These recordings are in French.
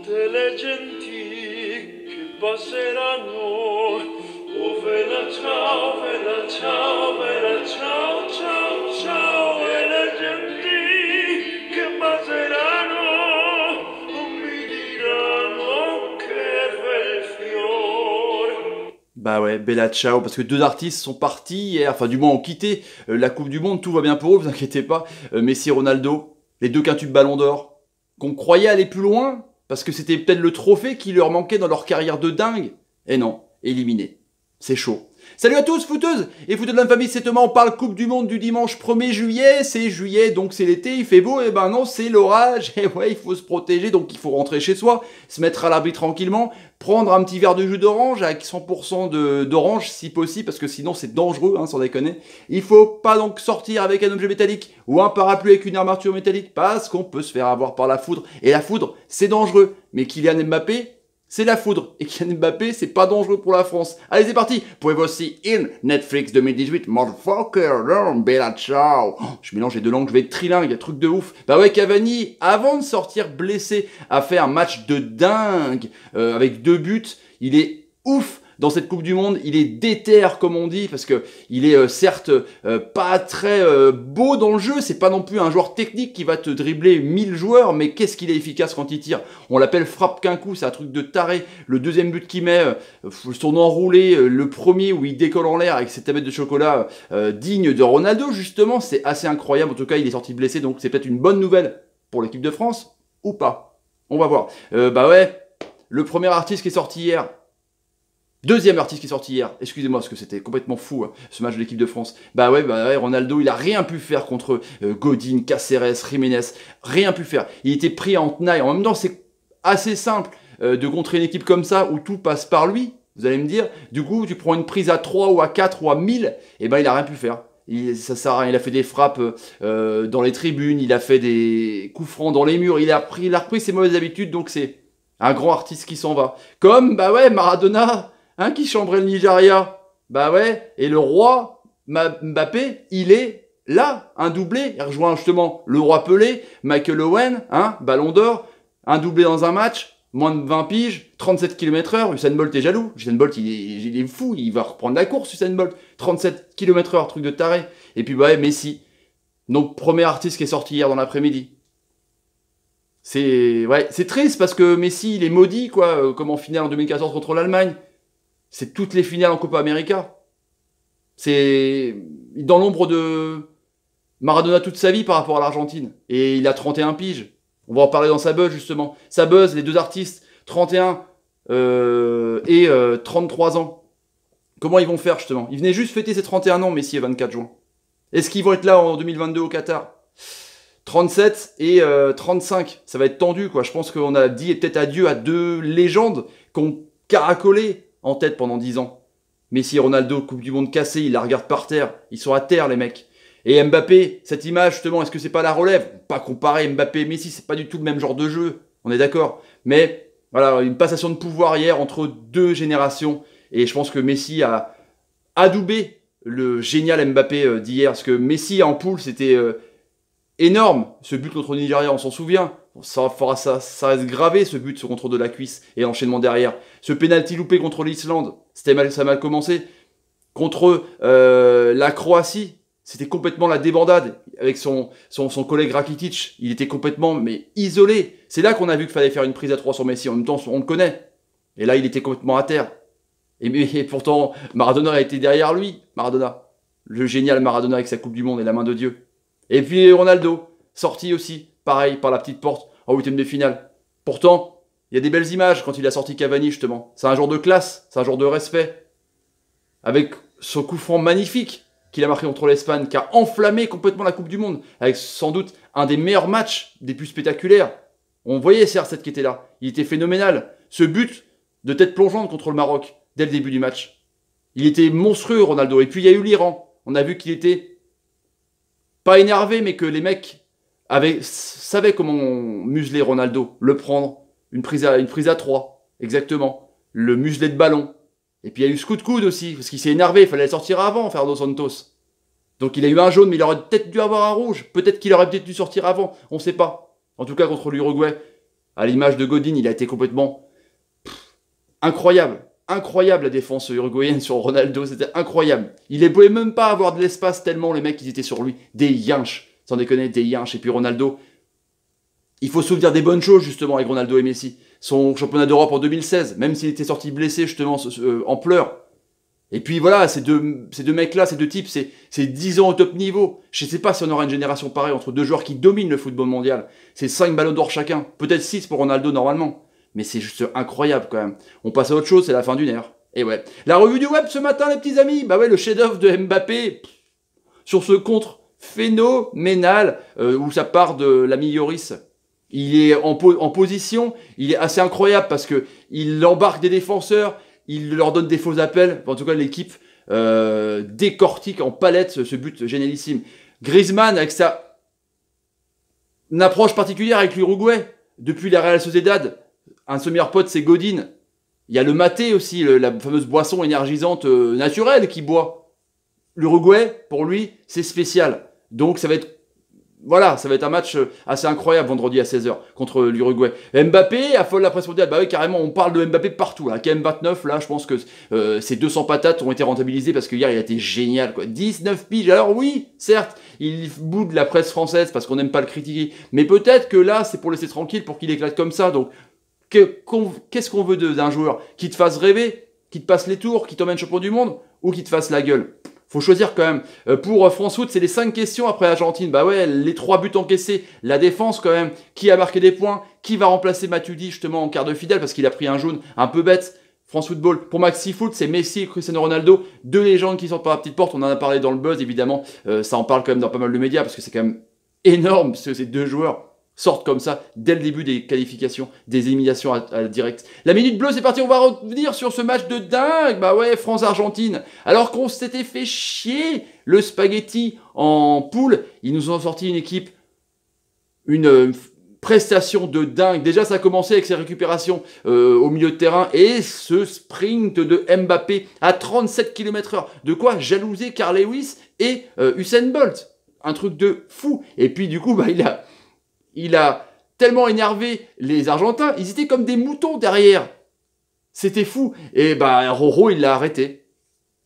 tutte le genti che passeranno. Oh bella ciao, bella ciao, ciao, ciao. E le genti che passeranno mi diranno che bel fior. Bah ouais, Bella Ciao, parce que deux artistes sont partis hier, enfin du moins ont quitté la Coupe du Monde, tout va bien pour eux, vous inquiétez pas. Messi et Ronaldo, les deux quintuples Ballon d'Or, qu'on croyait aller plus loin, parce que c'était peut-être le trophée qui leur manquait dans leur carrière de dingue. Et non, éliminé. C'est chaud. Salut à tous, footeuses et footeux de la famille, c'est Thomas, on parle Coupe du Monde du dimanche 1er juillet, c'est juillet, donc c'est l'été, il fait beau, et ben non, c'est l'orage, et ouais, il faut se protéger, donc il faut rentrer chez soi, se mettre à l'abri tranquillement, prendre un petit verre de jus d'orange avec 100% d'orange si possible, parce que sinon c'est dangereux, hein, sans déconner. Il faut pas donc sortir avec un objet métallique ou un parapluie avec une armature métallique, parce qu'on peut se faire avoir par la foudre, et la foudre, c'est dangereux, mais Kylian Mbappé, c'est la foudre. Et Kylian Mbappé, c'est pas dangereux pour la France. Allez, c'est parti. Pouvez-vous aussi in Netflix 2018, motherfucker, non, bella ciao. Oh, je mélange les deux langues, je vais être trilingue, truc de ouf. Bah ouais, Cavani, avant de sortir blessé, a fait un match de dingue, avec 2 buts. Il est ouf dans cette Coupe du Monde, il est déter comme on dit, parce que il est certes pas très beau dans le jeu, c'est pas non plus un joueur technique qui va te dribbler 1000 joueurs, mais qu'est-ce qu'il est efficace quand il tire. On l'appelle frappe qu'un coup, c'est un truc de taré. Le deuxième but qu'il met, son enroulé, le premier où il décolle en l'air avec ses tablettes de chocolat digne de Ronaldo justement, c'est assez incroyable. En tout cas, il est sorti blessé, donc c'est peut-être une bonne nouvelle pour l'équipe de France, ou pas. On va voir. Bah ouais, le premier artiste qui est sorti hier, deuxième artiste qui est sorti hier, excusez-moi parce que c'était complètement fou hein, ce match de l'équipe de France. Bah ouais, Ronaldo, il a rien pu faire contre Godin, Caceres, Jiménez, rien pu faire. Il était pris en tenaille. En même temps, c'est assez simple de contrer une équipe comme ça où tout passe par lui. Vous allez me dire, du coup, tu prends une prise à 3 ou à 4 ou à 1000, et ben il a rien pu faire. Ça sert à rien. Il a fait des frappes dans les tribunes, il a fait des coups francs dans les murs, il a repris ses mauvaises habitudes, donc c'est un grand artiste qui s'en va. Comme, bah ouais, Maradona, hein, qui chambrait le Nigeria. Bah ouais, et le roi Mbappé, il est là, un doublé. Il rejoint justement le roi Pelé, Michael Owen, hein, Ballon d'Or, un doublé dans un match, moins de 20 piges, 37 km/h. Usain Bolt est jaloux. Usain Bolt, il est fou, il va reprendre la course, Usain Bolt. 37 km/h, truc de taré. Et puis bah ouais, Messi. Donc, premier artiste qui est sorti hier dans l'après-midi. C'est triste parce que Messi, il est maudit, quoi, comme en finale en 2014 contre l'Allemagne. C'est toutes les finales en Copa América. C'est dans l'ombre de Maradona toute sa vie par rapport à l'Argentine. Et il a 31 piges. On va en parler dans sa buzz, justement. Sa buzz, les deux artistes, 31 et 33 ans. Comment ils vont faire, justement? Ils venaient juste fêter ses 31 ans, Messi, et 24 juin. Est-ce qu'ils vont être là en 2022 au Qatar? 37 et 35. Ça va être tendu, quoi. Je pense qu'on a dit peut-être adieu à deux légendes qui ont caracolé en tête pendant 10 ans. Messi et Ronaldo, Coupe du Monde cassée, ils la regardent par terre. Ils sont à terre, les mecs. Et Mbappé, cette image, justement, est-ce que c'est pas la relève? Pas comparer Mbappé et Messi, c'est pas du tout le même genre de jeu. On est d'accord. Mais, voilà, une passation de pouvoir hier entre deux générations. Et je pense que Messi a adoubé le génial Mbappé d'hier. Parce que Messi, en poule, c'était énorme. Ce but contre le Nigeria, on s'en souvient. Ça reste gravé, ce but, ce contrôle de la cuisse et l'enchaînement derrière. Ce penalty loupé contre l'Islande, ça a mal commencé. Contre la Croatie, c'était complètement la débandade. Avec son collègue Rakitic, il était complètement isolé. C'est là qu'on a vu qu'il fallait faire une prise à 3 sur Messi. En même temps, on le connaît. Et là, il était complètement à terre. Et pourtant, Maradona a été derrière lui. Maradona. Le génial Maradona avec sa Coupe du Monde et la main de Dieu. Et puis Ronaldo, sorti aussi, pareil, par la petite porte, en huitième de finale. Pourtant, il y a des belles images quand il a sorti Cavani, justement. C'est un genre de classe, c'est un genre de respect. Avec ce coup franc magnifique qu'il a marqué contre l'Espagne, qui a enflammé complètement la Coupe du Monde, avec sans doute un des meilleurs matchs, des plus spectaculaires. On voyait CR7 qui était là, il était phénoménal. Ce but de tête plongeante contre le Maroc, dès le début du match. Il était monstrueux, Ronaldo. Et puis il y a eu l'Iran. On a vu qu'il était pas énervé, mais que les mecs savaient comment museler Ronaldo, le prendre, une prise à 3, exactement, le museler de ballon. Et puis il y a eu ce coup de coude aussi, parce qu'il s'est énervé, il fallait le sortir avant, Fernando Santos. Donc il a eu un jaune, mais il aurait peut-être dû avoir un rouge, peut-être qu'il aurait peut-être dû sortir avant, on sait pas. En tout cas contre l'Uruguay, À l'image de Godin, il a été complètement incroyable. Incroyable la défense uruguayenne sur Ronaldo, c'était incroyable. Il ne pouvait même pas avoir de l'espace tellement les mecs ils étaient sur lui. Des yinches, sans déconner, des yinches. Et puis Ronaldo, il faut se souvenir des bonnes choses justement avec Ronaldo et Messi. Son championnat d'Europe en 2016, même s'il était sorti blessé justement en pleurs. Et puis voilà, ces deux mecs-là, ces deux types, c'est 10 ans au top niveau. Je ne sais pas si on aura une génération pareille entre deux joueurs qui dominent le football mondial. C'est 5 ballons d'or chacun, peut-être 6 pour Ronaldo normalement. Mais c'est juste incroyable quand même. On passe à autre chose, c'est la fin d'une ère. Et ouais. La revue du web ce matin, les petits amis. Bah ouais, le chef-d'œuvre de Mbappé sur ce contre phénoménal où ça part de l'ami Lloris. Il est en position, il est assez incroyable parce que il embarque des défenseurs, il leur donne des faux appels. En tout cas, l'équipe décortique en palette ce but génialissime. Griezmann avec une approche particulière avec l'Uruguay depuis la Real Sociedad. Un de ses meilleurs potes, c'est Godin. Il y a le maté aussi, la fameuse boisson énergisante naturelle qu'il boit. L'Uruguay, pour lui, c'est spécial. Donc ça va être un match assez incroyable vendredi à 16h contre l'Uruguay. Mbappé affole la presse mondiale. Bah oui, carrément, on parle de Mbappé partout. Là. KM29, là, je pense que ces 200 patates ont été rentabilisées parce que hier, il a été génial. Quoi. 19 piges. Alors oui, certes, il boude la presse française parce qu'on n'aime pas le critiquer. Mais peut-être que là, c'est pour laisser tranquille, pour qu'il éclate comme ça. Donc, qu'est-ce qu'on veut d'un joueur? Qui te fasse rêver, qui te passe les tours, qui t'emmène champion du monde, ou qui te fasse la gueule? Faut choisir quand même. Pour France Foot, c'est les 5 questions après Argentine. Bah ouais, les 3 buts encaissés, la défense quand même, qui a marqué des points, qui va remplacer Matuidi justement en quart de finale parce qu'il a pris un jaune un peu bête. France Football. Pour Maxi Foot, c'est Messi et Cristiano Ronaldo, deux légendes qui sortent par la petite porte. On en a parlé dans le buzz évidemment, ça en parle quand même dans pas mal de médias parce que c'est quand même énorme ces deux joueurs sortent comme ça dès le début des qualifications, des éliminations à direct. La minute bleue, c'est parti, on va revenir sur ce match de dingue. Bah ouais, France-Argentine. Alors qu'on s'était fait chier le spaghetti en poule, ils nous ont sorti une équipe, une prestation de dingue. Déjà, ça a commencé avec ses récupérations au milieu de terrain et ce sprint de Mbappé à 37 km/h. De quoi jalouser Carl Lewis et Usain Bolt. Un truc de fou. Et puis du coup, bah, il a tellement énervé les Argentins, ils étaient comme des moutons derrière. C'était fou. Et bah Roro, il l'a arrêté.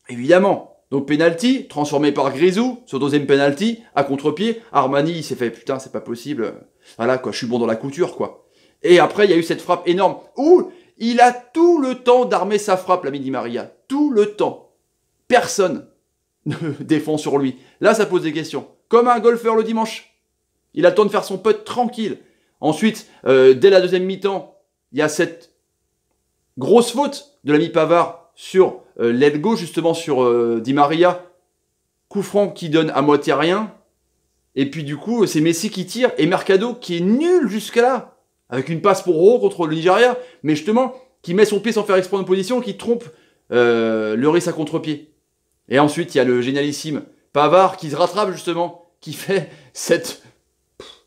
Évidemment. Donc penalty, transformé par Grisou, sur deuxième penalty, à contre-pied. Armani, il s'est fait, putain, c'est pas possible. Voilà, quoi, je suis bon dans la couture, quoi. Et après, il y a eu cette frappe énorme, où il a tout le temps d'armer sa frappe, l'ami Di Maria. Tout le temps. Personne ne défend sur lui. Là, ça pose des questions. Comme un golfeur le dimanche. Il a le temps de faire son putt tranquille. Ensuite, dès la deuxième mi-temps, il y a cette grosse faute de l'ami Pavard sur l'aile gauche, justement sur Di Maria. Coup franc qui donne à moitié rien. Et puis du coup, c'est Messi qui tire et Mercado qui est nul jusqu'à là. Avec une passe pour Roro contre le Nigeria. Mais justement, qui met son pied sans faire exprès en position, qui trompe Lloris à contre-pied. Et ensuite, il y a le génialissime Pavard qui se rattrape justement, qui fait cette...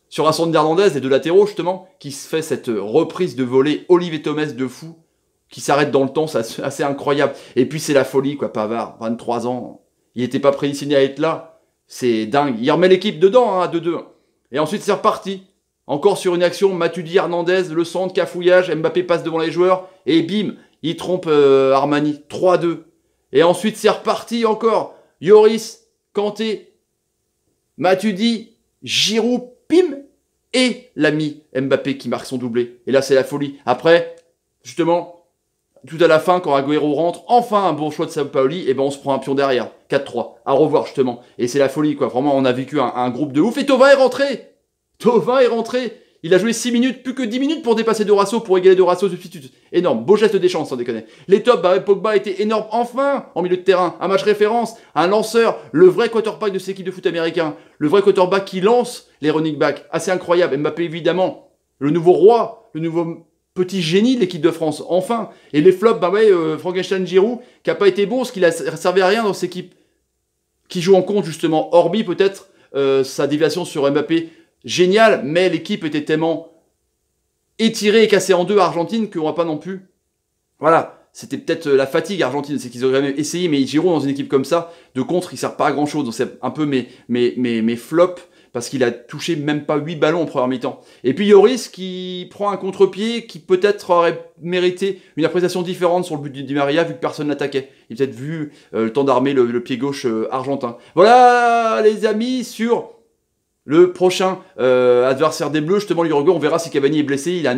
Sur un centre d'Hernandez et de latéraux, justement, qui se fait cette reprise de volée Olivier Thomas de fou, qui s'arrête dans le temps, c'est assez incroyable. Et puis c'est la folie, quoi, Pavard, 23 ans, il n'était pas prédestiné à être là, c'est dingue. Il remet l'équipe dedans, hein, à 2-2. Et ensuite c'est reparti, encore sur une action, Matuidi, Hernandez, le centre, cafouillage, Mbappé passe devant les joueurs, et bim, il trompe Armani, 3-2. Et ensuite c'est reparti encore, Lloris, Kanté, Matuidi, Giroud, pim, et l'ami Mbappé qui marque son doublé. Et là, c'est la folie. Après, justement, tout à la fin, quand Agüero rentre, enfin un bon choix de Sampaoli, et ben on se prend un pion derrière. 4-3. À revoir, justement. Et c'est la folie, quoi. Vraiment, on a vécu un groupe de ouf. Et Thauvin est rentré. Thauvin est rentré. Il a joué 6 minutes, plus que 10 minutes pour dépasser Dorasso, pour égaler Dorasso substitut. Énorme. Beau geste des chances, sans déconner. Les tops, bah, Pogba était énorme, enfin, en milieu de terrain. Un match référence, un lanceur, le vrai quarterback de cette équipe de foot américain. Le vrai quarterback qui lance les running backs. Assez incroyable. Mbappé, évidemment. Le nouveau roi, le nouveau petit génie de l'équipe de France. Enfin. Et les flops, bah ouais, Frankenstein Giroud, qui a pas été bon, parce qu'il a servi à rien dans cette équipe. Qui joue en compte, justement, hormis peut-être sa déviation sur Mbappé. Génial, mais l'équipe était tellement étirée et cassée en deux à Argentine qu'on va pas non plus. Voilà, c'était peut-être la fatigue argentine, c'est qu'ils auraient même essayé, mais Giroud dans une équipe comme ça, de contre, il sert pas à grand chose. Donc c'est un peu mes flops, parce qu'il a touché même pas 8 ballons en première mi-temps. Et puis Lloris qui prend un contre-pied qui peut-être aurait mérité une appréciation différente sur le but de Di Maria vu que personne l'attaquait. Il a peut-être vu le temps d'armer le pied gauche argentin. Voilà les amis sur le prochain adversaire des Bleus, justement l'Uruguay. On verra si Cavani est blessé, il a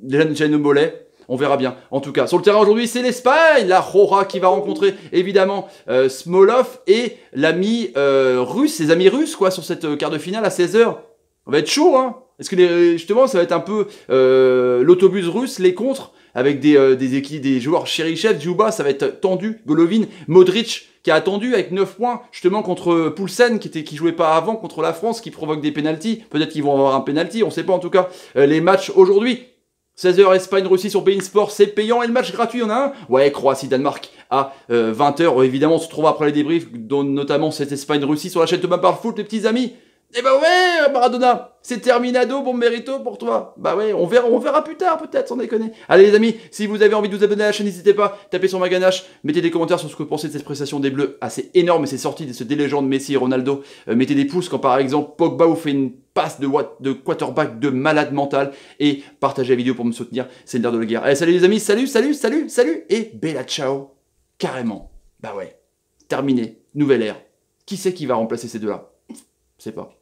déjà une mollet. On verra bien. En tout cas, sur le terrain aujourd'hui, c'est l'Espagne, la Roja qui va rencontrer évidemment Smolov et l'ami russe, ses amis russes quoi, sur cette quart de finale à 16h. Ça va être chaud, hein. Est-ce que justement, ça va être un peu l'autobus russe, les contres, avec des joueurs Cherichev, Djouba, ça va être tendu, Golovin, Modric qui a attendu avec 9 points, justement contre Poulsen qui jouait pas avant contre la France, qui provoque des pénaltys. Peut-être qu'ils vont avoir un pénalty, on sait pas en tout cas. Les matchs aujourd'hui. 16h Espagne-Russie sur Bein Sport, c'est payant et le match gratuit, il y en a un. Ouais, Croatie-Danemark à 20h. Évidemment, on se retrouve après les débriefs, dont notamment cette Espagne-Russie sur la chaîne Thomas Parle Foot, les petits amis. Eh bah ouais, Maradona, c'est terminado, bon mérito pour toi. Bah ouais, on verra plus tard peut-être, sans déconner. Allez les amis, si vous avez envie de vous abonner à la chaîne, n'hésitez pas, tapez sur ma ganache, mettez des commentaires sur ce que vous pensez de cette prestation des Bleus, assez énorme, et c'est sorti de ce légende Messi et Ronaldo. Mettez des pouces quand par exemple Pogba vous fait une passe de quarterback de malade mental, et partagez la vidéo pour me soutenir, c'est le nerf de la guerre. Allez salut les amis, salut, et bella ciao, carrément. Bah ouais, terminé, nouvelle ère. Qui c'est qui va remplacer ces deux-là? Je sais pas.